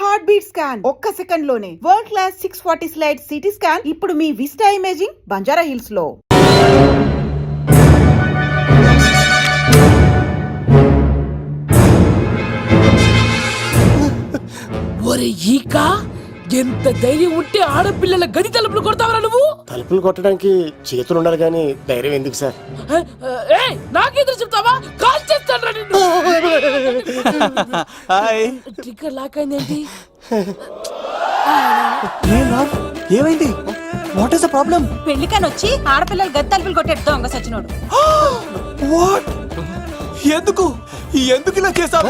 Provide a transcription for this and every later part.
Heart beat scan ఒక్క second లోనే world class 640 slide CT scan ఇప్పుడు మీ విస్టా ఇమేజింగ్ బంజారా హిల్స్ లో. ఒరే ఈకా, ఎంత ధైర్యం ఉంటే ఆడపిల్లల గది తలుపులు కొడతావరా నువ్వు? తలుపులు కొట్టడానికి చేతులు ఉండాలి కానీ ధైర్యం ఎందుకు సార్? నాకెదురు చెప్తావా? కాల్ చేస్తాను నిన్ను. ట్రిగ్గర్ లాక్ అయిందేంటి? ఏమైంది? What is the problem? పెళ్లికని వచ్చి ఆడపిల్లలు గది తలుపులు కొట్టేడు దొంగ సచ్చినోడు. వాట్? ఎందుకు ఇలా చేసావు?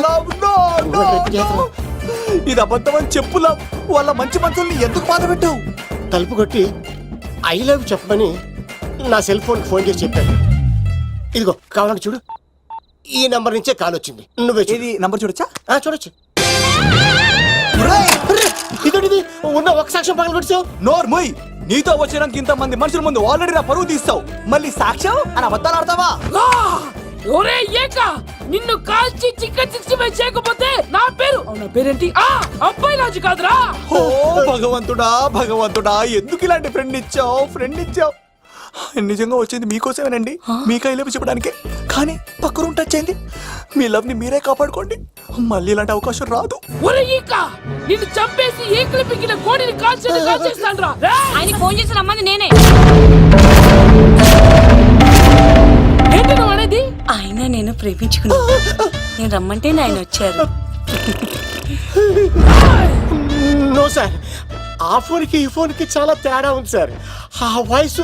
ఇది అబద్ధమని చెప్పులా వాళ్ళ మంచి మనుషుల్ని ఎందుకు బాధ పెట్టావు? తలుపు కొట్టి ఐ లవ్ చెప్పమని నా సెల్ ఫోన్ చేసి చెప్పాను. ఇదిగో కావాలంటే చూడు, ఈ నంబర్ నుంచే కాల్ వచ్చింది. నువ్వే ఇది నంబర్ చూడొచ్చా? చూడొచ్చు. ఇది ఉన్న ఒక సాక్ష్యం పగల కొట్టావు. నోర్ మొయ్, నీతో వచ్చినాక ఇంత మంది మనుషుల ముందు ఆల్రెడీ నా పరువు తీస్తావు, మళ్ళీ సాక్ష్యం అని అబద్ధాలు ఆడతావా? ఒరే ఏకా, నిన్ను కాల్చి చికెన్ 65 చేయకపోతే నా పేరేంటి? అబ్బాయి రాజు కాదురా. ఓ భగవంతుడా, ఎందుకు ఇలాంటి ఫ్రెండ్ ఇచ్చావు? నిజంగా వచ్చింది మీకోసమేనండి, మీకు ఐ లవ్ చెప్పడానికే. కానీ పక్క రూమ్ టచ్ అయింది. మీ లవ్ ని మీరే కాపాడుకోండి, మళ్ళీ ఇలాంటి అవకాశం రాదు. ఒరే ఈకా, నిన్ను చంపేసి ఏకలు పిగిన కోడిని కాల్చేస్తాను రా. ఆయన ఫోన్ చేసి రమ్మని నేనే. ఏంటి నువ్వు అనేది? ఆయన నేను ప్రేమించుకున్నా, నేను రమ్మంటే ఆయన వచ్చారు. నో సార్, ఆ ఫోన్కి ఈ ఫోన్కి చాలా తేడా ఉంది సార్. ఆ వాయిస్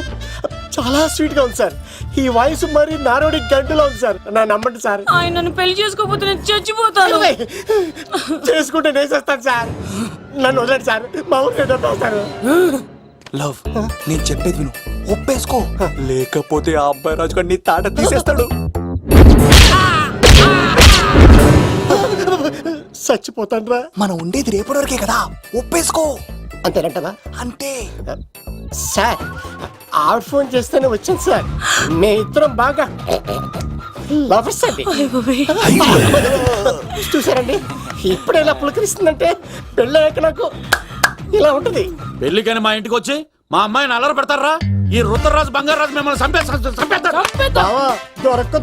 చాలా స్వీట్ గా ఉంది సార్. ఈ వాయిస్ మరి నారోడి గంటలో ఉంది సార్. నా నమ్మండి సార్. ఆయన నన్ను పెళ్లి చేసుకోకపోతే నేను చచ్చిపోతాను. చేసుకుంటే నేను చేస్తాను సార్. నన్ను వదలండి సార్, మా ఊరికి వస్తారు. లవ్, నేను చెప్పేది విను, ఒప్పేసుకో, లేకపోతే ఆ అబ్బాయి రాజు గారు నీ తాట తీసేస్తాడు. చచ్చిపోతాను రా. మనం ఉండేది రేపటి వరకే కదా, ఒప్పేసుకో. అంతేనంటవా? అంటే సార్, ఆ ఫోన్ చేస్తేనే వచ్చాను సార్. మీ ఇద్దరం బాగా లవర్స్ అండి. చూసారండి, ఇప్పుడు ఎలా పులకరిస్తుందంటే పెళ్ళయ్యాక నాకు ఇలా ఉంటుంది. పెళ్లికని మా ఇంటికి వచ్చి మా అమ్మాయిని అల్లరి పెడతారా? ఈ రుద్రరాజు బంగారాజు మిమ్మల్ని చంపేస్తారు.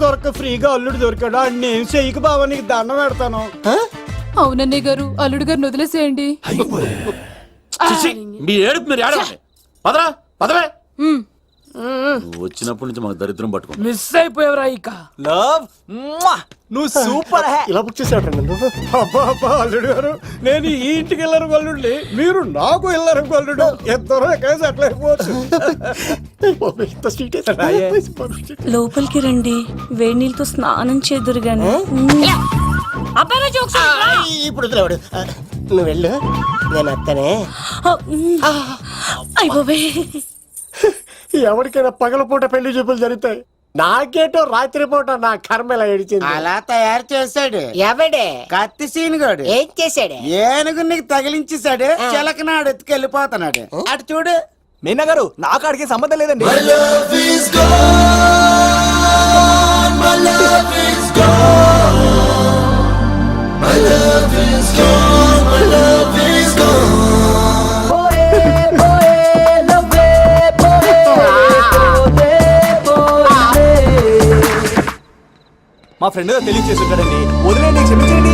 దొరక్క ఫ్రీగా అల్లుడు దొరికాడు. నేను చెయ్యికి బావా నీకు దండం పెడతాను. అవునన్నయ్య గారు, అల్లుడు గారిని వదిలేసేయండి. మీ ఏడుపు మీరు ఏడవండి. పదవే. వచ్చినప్పటి నుంచి మాకు దరిద్రం పట్టుకో. మిస్ అయిపోయావురా ఈకా. లవ్, నువ్వు సూపర్. ఇలా బుక్ చేసాడు. అబ్బా అల్లుడు గారు, నేను ఈ ఇంటికి వెళ్ళరు గల్లుండి, మీరు నాకు వెళ్ళరు గల్లుడు. ఎంతరో కేసు అట్లా అయిపోవచ్చు. లోపలికి రండి, వేడి నీళ్ళతో స్నానం చేదురు గాని. ఇప్పుడు వదిలేవాడు. నువ్వు వెళ్ళు, నేను అత్తనే. అయిపోవే. ఎవరికైనా పగలపూట పెళ్లి చూపులు జరుగుతాయి, నాకేటో రాత్రిపూట నా కర్మ ఇలా ఏడిచింది. అలా తయారు చేశాడు ఎవడే? కత్తి సీనుగాడు. ఏం చేశాడు? ఏనుగు నీకు తగిలించేశాడు, చిలకనాడు ఎత్తుకెళ్ళిపోతున్నాడు. అటు చూడు. మీనా గారు, నాకు అడిగే సంబంధం లేదండి. మా ఫ్రెండ్ తెలియచేస్తుంటాడండి, వదిలేండి, క్షమించండి.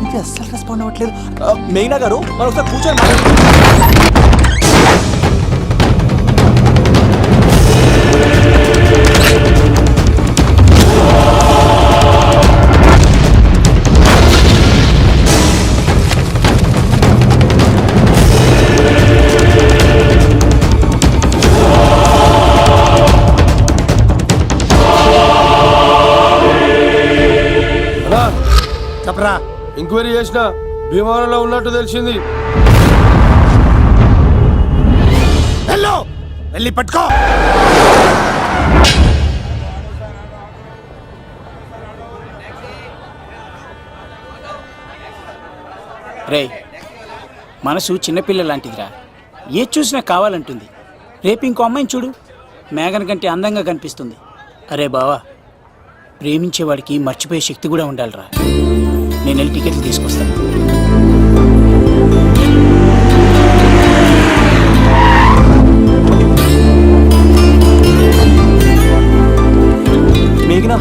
ఇది అస్సలు రెస్పాండ్ అవ్వట్లేదు. మెయినా గారు, మనం ఒకసారి కూర్చొని చెప్పరా. ఎంక్వైరీ చేసిన భీమవరంలో ఉన్నట్టు తెలిసింది. వెళ్ళి పట్టుకో. రే, మనసు చిన్నపిల్ల లాంటిదిరా, ఏ చూసినా కావాలంటుంది. రేపు ఇంకో అమ్మాయిని చూడు, మేఘన కంటే అందంగా కనిపిస్తుంది. అరే బావా, ప్రేమించేవాడికి మర్చిపోయే శక్తి కూడా ఉండాలిరా. నేను వెళ్ళి టికెట్లు తీసుకొస్తాను. మేఘనా,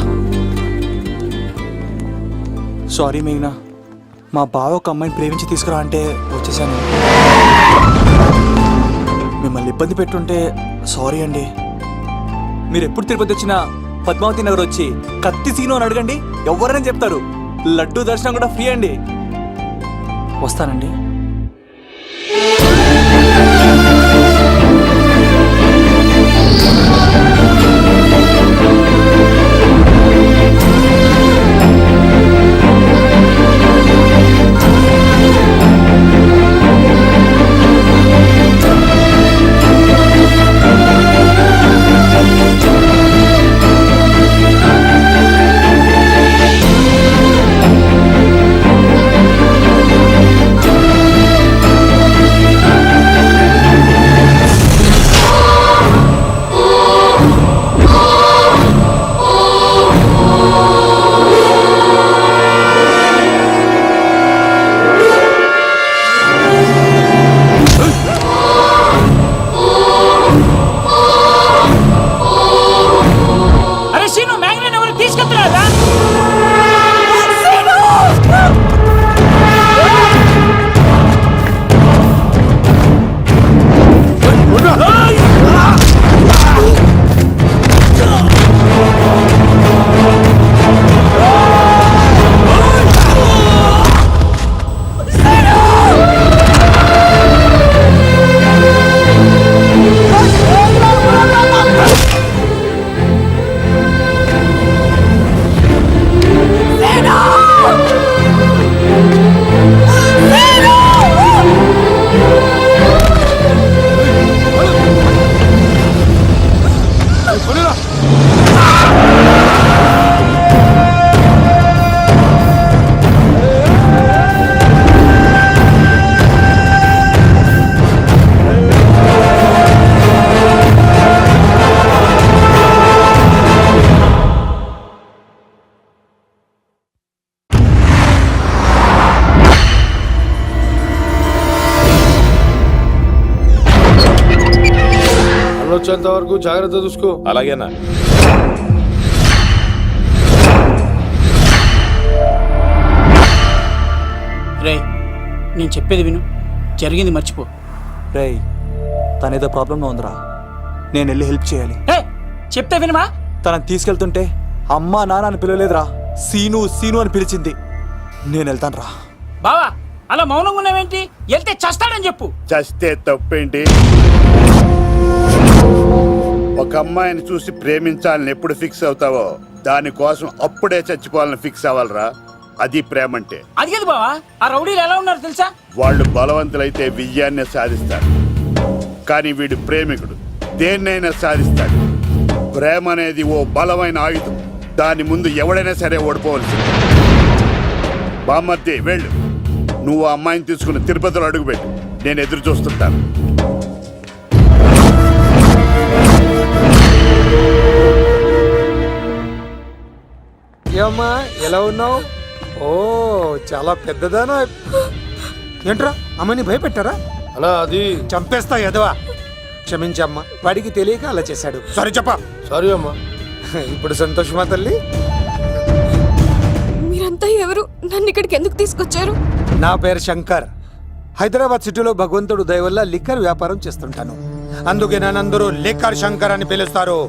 సారీ మేఘనా, మా బావ ఒక అమ్మాయిని ప్రేమించి తీసుకురా అంటే వచ్చేసాను. మిమ్మల్ని ఇబ్బంది పెట్టుంటే సారీ అండి. మీరు ఎప్పుడు తిరుపతి వచ్చినా పద్మావతి నగర్ వచ్చి కత్తి సీను అని అడగండి, ఎవరైనా చెప్తారు. లడ్డూ దర్శనం కూడా ఫ్రీ అండి. వస్తానండి. అరే సీను, మ్యాగ్నెట్ ఎవరు తీసుకెళ్తున్నారా? వచ్చేంత వరకు జాగ్రత్త చూసుకో. అలాగేనా? రే, నేను చెప్పేది విను, జరిగింది మర్చిపో. రేయ్, తనేదో ప్రాబ్లంలో ఉందిరా, నేను వెళ్ళి హెల్ప్ చేయాలి. చెప్తే వినమా? తనని తీసుకెళ్తుంటే అమ్మా నాన్న అని పిలవలేదురా, సీను సీను అని పిలిచింది. నేను వెళ్తాను రా. బావా, అలా మౌనంగా ఉన్నావేంటి? వెళ్తే చస్తాడని చెప్పు. చస్తే తప్పేంటి? ఒక అమ్మాయిని చూసి ప్రేమించాలని ఎప్పుడు ఫిక్స్ అవుతావో దానికోసం అప్పుడే చచ్చిపోవాలని ఫిక్స్ అవ్వాలరా. అది ప్రేమంటే. అది కాదు బావా, ఆ రౌడీలు ఎలా ఉన్నారు తెలుసా? వాళ్ళు బలవంతులైతే విజయాన్ని సాధిస్తారు, కానీ వీడు ప్రేమికుడు దేన్నైనా సాధిస్తాడు. ప్రేమ అనేది ఓ బలమైన ఆయుధం, దాని ముందు ఎవడైనా సరే ఓడిపోవలసి. బామ్మర్ది వెళ్ళు, నువ్వు ఆ అమ్మాయిని తీసుకుని తిరుపతిలో అడుగుపెట్టు, నేను ఎదురు చూస్తుంటాను. ఏమ్మా ఎలా ఉన్నావు? ఓ చాలా పెద్దదానా. ఏంట్రా అమ్మని భయపెట్టారా? అలా అది చంపేస్తా ఎదవా. క్షమించమ్మా, వాడికి తెలియక అలా చేశాడు. సారీ చెప్పా. సారీ అమ్మా. ఇప్పుడు సంతోషమా తల్లి? మీరంతా ఎవరు? నన్ను ఇక్కడికి ఎందుకు తీసుకొచ్చారు? నా పేరు శంకర్. హైదరాబాద్ సిటీలో భగవంతుడు దయ వల్ల లిక్కర్ వ్యాపారం చేస్తుంటాను, అందుకే నన్నందరూ లిక్కర్ శంకర్ అని పిలుస్తారు.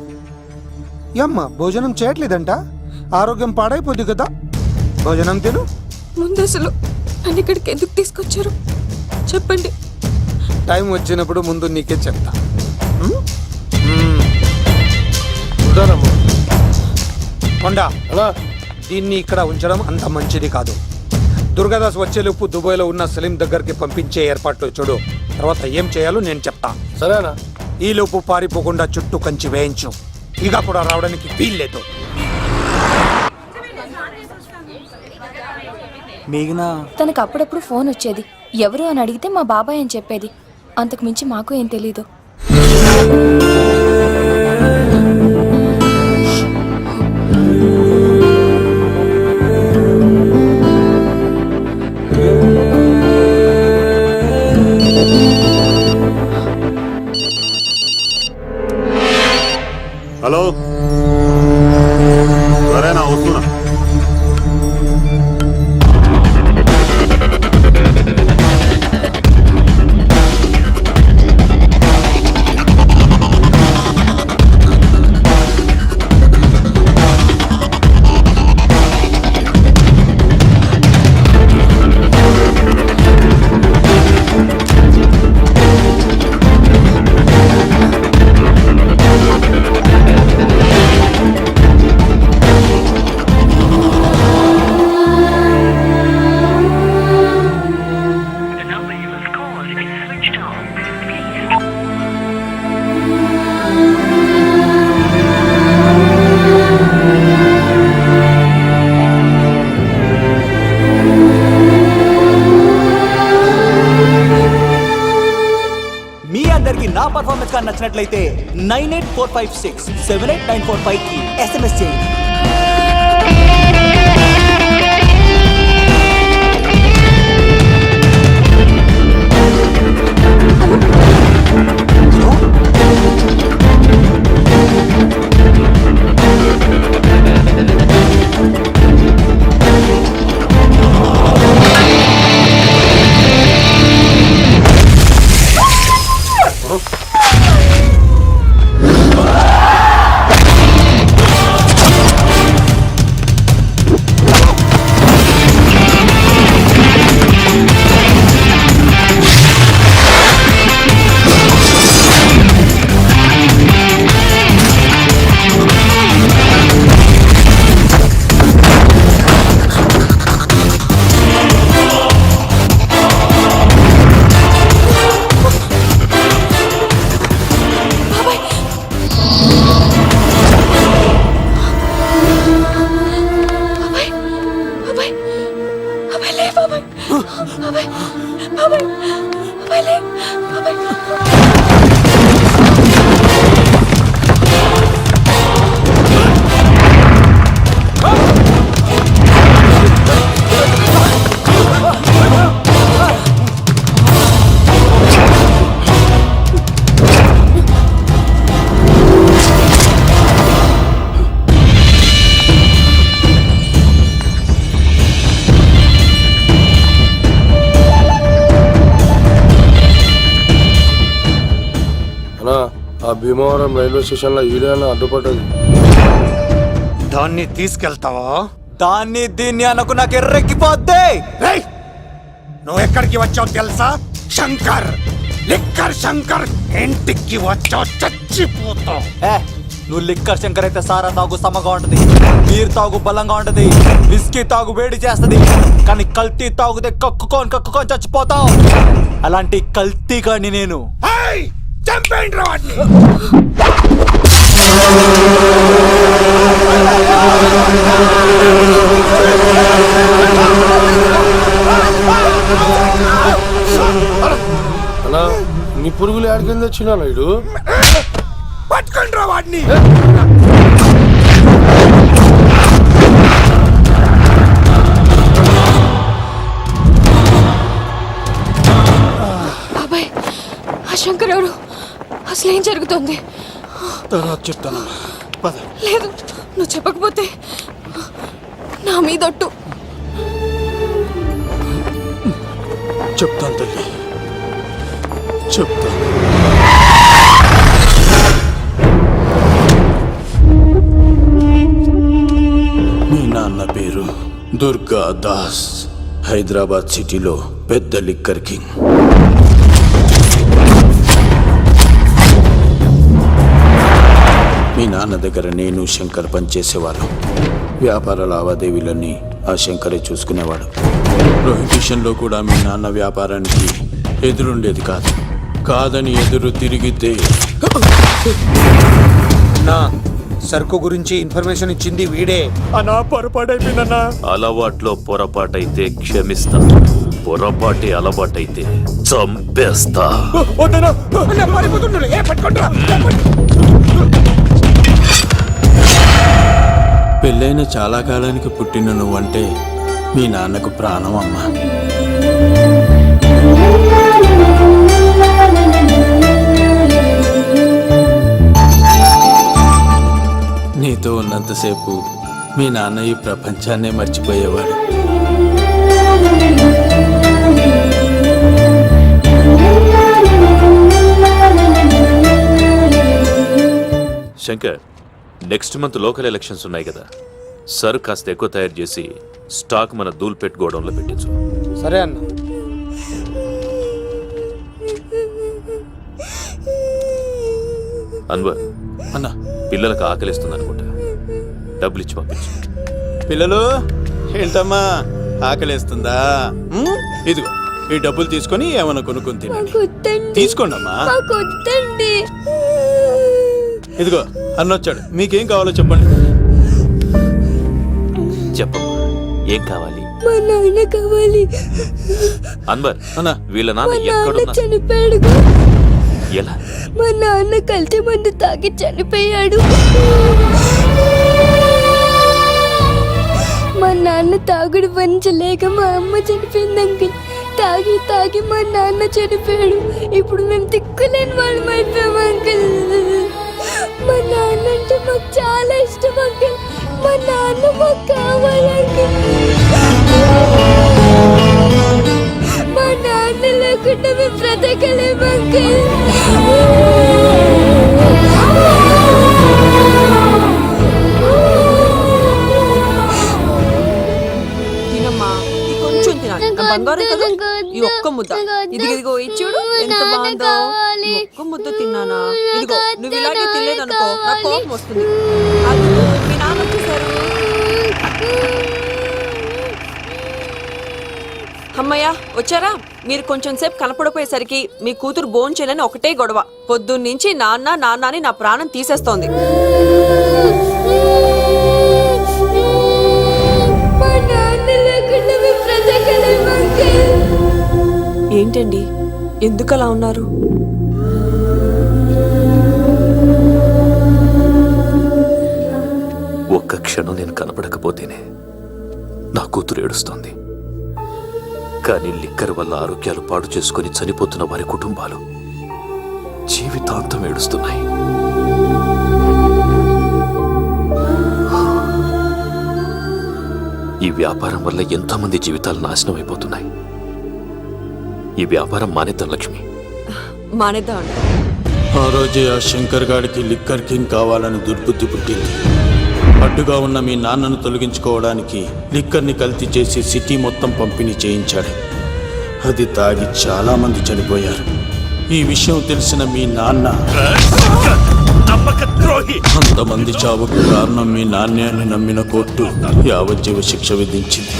అమ్మ భోజనం చేయట్లేదంట, ఆరోగ్యం పాడైపోద్ది కదా, భోజనం తిను. ముందు అసలు నన్ను ఇక్కడికి ఎందుకు తీసుకొచ్చారు చెప్పండి. టైం వచ్చినప్పుడు ముందు నీకే చెప్తా. కొండా, దీన్ని ఇక్కడ ఉంచడం అంత మంచిది కాదు. దుర్గాదాస్ వచ్చేలోపు దుబాయ్లో ఉన్న సలీం దగ్గరికి పంపించే ఏర్పాట్లు చూడు, తర్వాత ఏం చేయాలో నేను చెప్తా. సరేనా? ఈ లోపు పారిపోకుండా చుట్టూ కంచి వేయించు, ఇక కూడా రావడానికి వీల్లేదు. మేఘనా, తనకు అప్పుడప్పుడు ఫోన్ వచ్చేది, ఎవరు అని అడిగితే మా బాబాయ్ అని చెప్పేది. అంతకు మించి మాకు ఏం తెలీదు. పర్ఫార్మెన్స్ కానీ నచ్చినట్లయితే 9845678945 కి SMS చేయండి. భీమవరం రైల్వే స్టేషన్ లో ఈడేనా అడ్డుపడ్డది. దాన్ని తీసుకెళ్తావా? దాన్ని దీన్ని అనకు నాకు ఎర్రెక్కిపోద్ది. నువ్వు ఎక్కడికి వచ్చావు తెలుసా? శంకర్, లిక్కర్ శంకర్ ఇంటికి వచ్చావు, చచ్చిపోతావు. నువ్వు లిక్కర్ శంకర్ అయితే సారా తాగు సమగా ఉంటది, బీర్ తాగు బలంగా ఉంటది, విస్కీ తాగు వేడి చేస్తది, కానీ కల్తీ తాగుతే కక్కుకొని చచ్చిపోతావు. అలాంటి కల్తీ కానీ నేను చంపేయండి రా వాడిని. అన్నా నీ పురుగులు ఆడికింద వచ్చినా ఇడు పట్టుకోండి రా వాడిని. బాబాయ్ ఆ శంకర్ ఎవరు? అసలు ఏం జరుగుతుంది? తర్వాత చెప్తాను. లేదు, నువ్వు చెప్పకపోతే నా మీదొట్టు. చెప్తాను తల్లి, చెప్తాను. మీ నాన్న పేరు దుర్గా దాస్, హైదరాబాద్ సిటీలో పెద్ద లిక్కర్ కింగ్. మీ నాన్న దగ్గర నేను శంకర్ పనిచేసేవాళ్ళం. వ్యాపార లావాదేవీలన్నీ ఆ శంకరే చూసుకునేవాడు. ప్రొహిబిషన్లో కూడా మీ నాన్న వ్యాపారానికి ఎదురుండేది కాదు. కాదని ఎదురు తిరిగితే నా సరుకు గురించి ఇన్ఫర్మేషన్ ఇచ్చింది వీడే. అనా పొరపాటైపోయిందన్నా. అలవాట్లో పొరపాటైతే క్షమిస్తా, పొరపాటి అలవాటైతే చంపేస్తా. పెళ్ళైన చాలా కాలానికి పుట్టిన నువ్వంటే మీ నాన్నకు ప్రాణం అమ్మా. నీతో ఉన్నంతసేపు మీ నాన్న ఈ ప్రపంచాన్నే మర్చిపోయేవాడు. Shankar, next month local elections ఉన్నాయి కదా, సర్ కాస్త ఎక్కువ తయారు చేసి స్టాక్ మన దూల్పేట్ గోడౌన్లో పెట్టించు. సరే అన్న. అన్వర్ అన్న, పిల్లలకు ఆకలిస్తుంది అనుకుంటా, డబ్బులు ఇచ్చి పంపించు. పిల్లలు ఏంటమ్మా ఆకలేస్తుందా? ఇదిగో ఈ డబ్బులు తీసుకొని ఏమైనా కొనుక్కొని తినండి. తీసుకోండి అమ్మా. ఇదిగో అన్నొచ్చాడు, మీకేం కావాలో చెప్పండి. చెప్పమ్మా, ఏం కావాలి? మా నాన్న కావాలి. అన్వర్ అన్న, వీళ్ళ నాన్న ఎక్కడున్నా? చనిపోయాడుగా. ఎలా? మా నాన్న కల్తీ మందు తాగి చనిపోయాడు. మా నాన్న తాగుడు భరించలేక మా అమ్మ చనిపోయింది అంకుల్. తాగి తాగి మా నాన్న చనిపోయాడు. ఇప్పుడు మేము దిక్కులేని వాళ్ళం అయిపోయాం అంకుల్. మా నాన్న అంటే మాకు చాలా ఇష్టం అంకుల్. మా నాన్న మాకు కావాలి అంకుల్. మా నాన్న లేకుండా మేము బ్రతకలేము అంకుల్. తినమ్మా, ఇది కొంచెం తినాలి. నా బంగారం కదా, ఈ ఒక్క ముద్ద. ఇదిగో ఇచ్చుడు ఎంత బాగుందో. ఈ ఒక్క ముద్ద తిన్నానా? ఇదిగో నువ్వు ఇలాగే తినలేదనుకో నాకు కోపం వస్తుంది. అది మీ నాన్న వచ్చేసారు. అమ్మయ్య వచ్చారా? మీరు కొంచెం సేపు కనపడిపోయేసరికి మీ కూతురు భోంచేయాలని ఒకటే గొడవ. పొద్దున్నుంచి నాన్న నాన్న అని నా ప్రాణం తీసేస్తోంది. ఏంటండి ఎందుకలా ఉన్నారు? ఒక్క క్షణం నేను కనపడకపోతేనే నా కూతురు ఏడుస్తోంది. కానీ లిక్కర్ వల్ల ఆరోగ్యాలు పాడు చేసుకుని చనిపోతున్న వారి కుటుంబాలు జీవితాంతం ఏడుస్తున్నాయి. ఈ వ్యాపారం వల్ల ఎంతమంది జీవితాలు నాశనం అయిపోతున్నాయి. ఈ వ్యాపారం మానేద్దాం లక్ష్మి. మానేద్దాం అండి. ఆ రోజే ఆ శంకర్ గాడికి లిక్కర్ కింగ్ కావాలని దుర్బుద్ధి పుట్టింది. అడ్డుగా ఉన్న మీ నాన్నను తొలగించుకోవడానికి లిక్కర్ని కల్తీ చేసి సిటీ మొత్తం పంపిణీ చేయించాడు. అది తాగి చాలా మంది చనిపోయారు. ఈ విషయం తెలిసిన మీ నాన్న అంతమంది చావుకు కారణం మీ నాణ్యాన్ని నమ్మిన కోర్టు యావజ్జీవ శిక్ష విధించింది.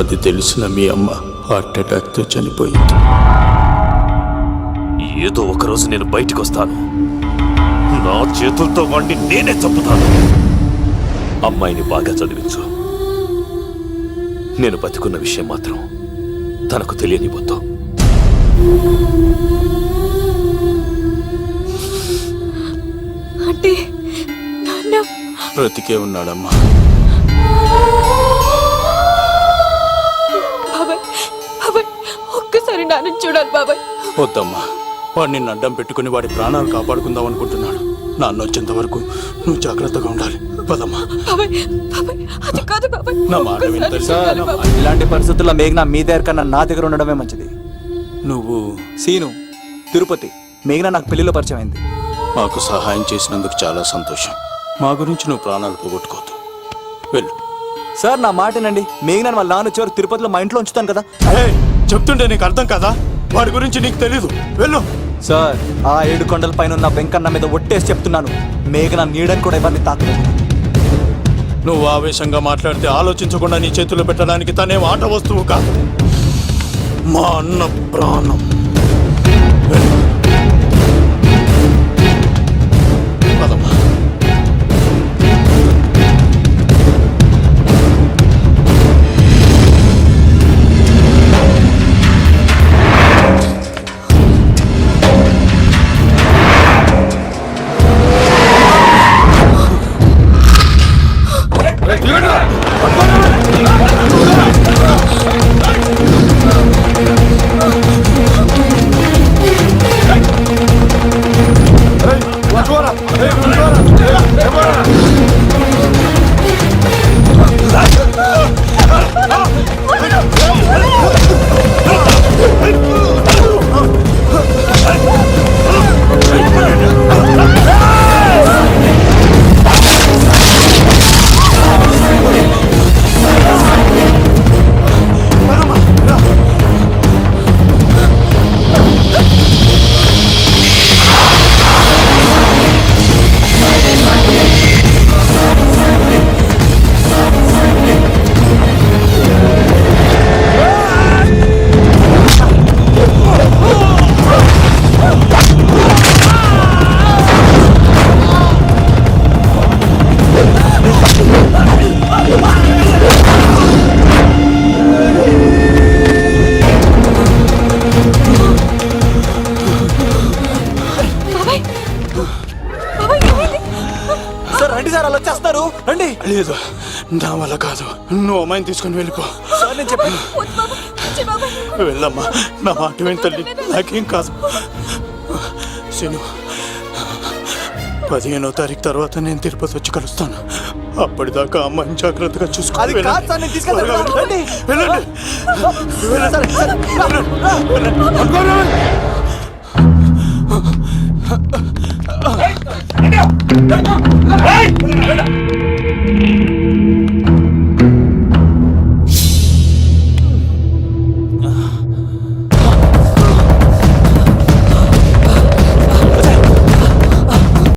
అది తెలిసిన మీ అమ్మ హార్ట్ అటాక్తో చనిపోయింది. ఏదో ఒకరోజు నేను బయటకు వస్తాను. నా చేతులతో వాడిని నేనే చంపుతాను. అమ్మాయిని బాగా చదివించు. నేను బతికున్న విషయం మాత్రం తనకు తెలియనిపోతాం. అంటే నాన్న బ్రతికే ఉన్నాడమ్మా. బాబాయ్ బాబాయ్ ఒక్కసారి నాన్న చూడాలి బాబాయ్. వద్దమ్మా, వాడు నిన్ను అడ్డం పెట్టుకుని వాడి ప్రాణాలు కాపాడుకుందాం అనుకుంటున్నాడు. నాన్న వచ్చేంత వరకు నువ్వు జాగ్రత్తగా ఉండాలి. పదమ్మా. బాబాయ్ బాబాయ్ అది కాదు బాబాయ్. నా మాట విను తెలుసా? ఇలాంటి పరిస్థితుల్లో మేఘన మీ దగ్గర కన్నా నా దగ్గర ఉండడమే మంచిది. నువ్వు సీను తిరుపతి మేఘన నాకు పెళ్లిలో పరిచయం అయింది. మాకు సహాయం చేసినందుకు చాలా సంతోషం. మా గురించి నువ్వు ప్రాణాలు పోగొట్టుకోవద్దు. వెళ్ళు. సార్ నా మాటనండి. మేఘన వాళ్ళ నాన్న వచ్చేవారు తిరుపతిలో మా ఇంట్లో ఉంచుతాను కదా. చెప్తుంటే నీకు అర్థం కదా? వాడి గురించి నీకు తెలీదు. వెళ్ళు. సార్ ఆ 7 కొండల పైన ఉన్న వెంకన్న మీద ఒట్టేసి చెప్తున్నాను, మేఘన నీడని కూడా ఎవరిని తాకలేదు. నువ్వు ఆవేశంగా మాట్లాడితే ఆలోచించకుండా నీ చేతుల్లో పెట్టడానికి తనే ఆట వస్తువు కాదు, మా అన్న ప్రాణం. పదమ్మా. లేదు నా వల్ల కాదు. నువ్వు అమ్మాయిని తీసుకొని వెళ్ళిపో. సార్ నేను చెప్పాను. వెళ్ళమ్మా, నా మాట విని తల్లి, నాకేం కాదు. శను, 15వ తారీఖు తర్వాత నేను తిరుపతి వచ్చి కలుస్తాను. అప్పటిదాకా అమ్మాయిని జాగ్రత్తగా చూసుకో. అది కాదు సార్, నేను తీసుకెళ్తాను. రండి. వెళ్ళండి. సరే, సరే. ఏయ్!